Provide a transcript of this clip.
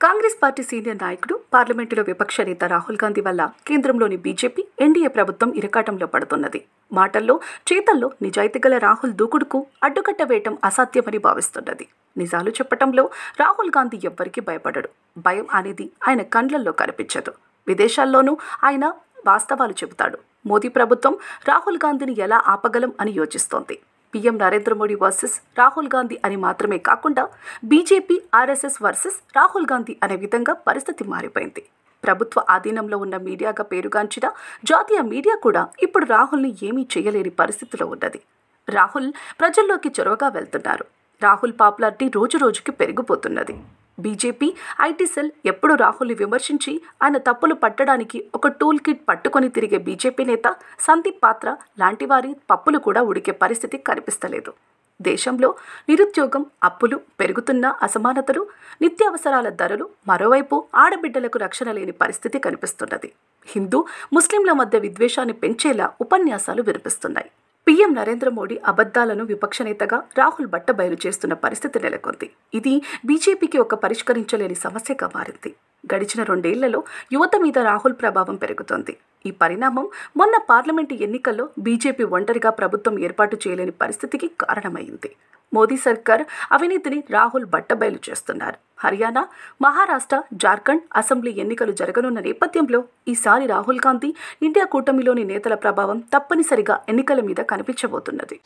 Congress party senior నాయకుడు, పార్లమెంటులో విపక్ష నేత రాహుల్ గాంధీ వల్ల కేంద్రంలోని బీజేపీ, ఎన్డీఏ ప్రభుత్వం ఇరకాటంలో పడుతున్నది. మాటల్లో, చేతల్లో నిజాయితీ గల రాహుల్ దూకుడుకు అడ్డుకట్ట వేయటం అసాధ్యమని భావిస్తున్నది. నిజాలు చెప్పటంలో రాహుల్ గాంధీ ఎవ్వరికీ భయపడడు. భయం అనేది ఆయన కండ్లల్లో కనిపించదు. విదేశాల్లోనూ ఆయన వాస్తవాలు చెబుతాడు. మోదీ ప్రభుత్వం రాహుల్ గాంధీని ఎలా ఆపగలం అని యోచిస్తోంది. పీఎం నరేంద్ర మోడీ వర్సెస్ రాహుల్ గాంధీ అని మాత్రమే కాకుండా BJP, RSS versus Rahul Gandhi అనే విధంగా పరిస్థితి మారిపోయింది. ప్రభుత్వ ఆధీనంలో ఉన్న మీడియాగా పేరుగాంచిన జాతీయ మీడియా కూడా ఇప్పుడు రాహుల్ని ఏమీ చేయలేని పరిస్థితిలో ఉన్నది. రాహుల్ ప్రజల్లోకి చొరవగా వెళ్తున్నారు. రాహుల్ పాపులారిటీ రోజు రోజుకి పెరిగిపోతున్నది. బీజేపీ ఐటీ సెల్ ఎప్పుడు రాహుల్ని విమర్శించి ఆయన తప్పులు పట్టడానికి ఒక టూల్ కిట్ పట్టుకొని తిరిగే బీజేపీ నేత సందీప్ పాత్ర లాంటి వారి పప్పులు కూడా ఉడికే పరిస్థితి కనిపిస్తలేదు. దేశంలో నిరుద్యోగం, అప్పులు, పెరుగుతున్న అసమానతలు, నిత్యావసరాల ధరలు, మరోవైపు ఆడబిడ్డలకు రక్షణ లేని పరిస్థితి కనిపిస్తున్నది. హిందూ, ముస్లింల మధ్య విద్వేషాన్ని పెంచేలా ఉపన్యాసాలు వినిపిస్తున్నాయి. పీఎం నరేంద్ర మోడీ అబద్ధాలను విపక్ష నేతగా రాహుల్ బట్టబయలు చేస్తున్న పరిస్థితి నెలకొంది. ఇది బీజేపీకి ఒక పరిష్కరించలేని సమస్యగా మారింది. గడిచిన 2 ఏళ్లలో యువత మీద రాహుల్ ప్రభావం పెరుగుతోంది. ఈ పరిణామం మొన్న పార్లమెంటు ఎన్నికల్లో బీజేపీ ఒంటరిగా ప్రభుత్వం ఏర్పాటు చేయలేని పరిస్థితికి కారణమైంది. మోదీ సర్కార్ అవినీతిని రాహుల్ బట్టబయలు చేస్తున్నారు. హర్యానా, మహారాష్ట్ర, జార్ఖండ్ అసెంబ్లీ ఎన్నికలు జరగనున్న నేపథ్యంలో ఈసారి రాహుల్ గాంధీ, ఇండియా కూటమిలోని నేతల ప్రభావం తప్పనిసరిగా ఎన్నికల మీద కనిపించబోతున్నది.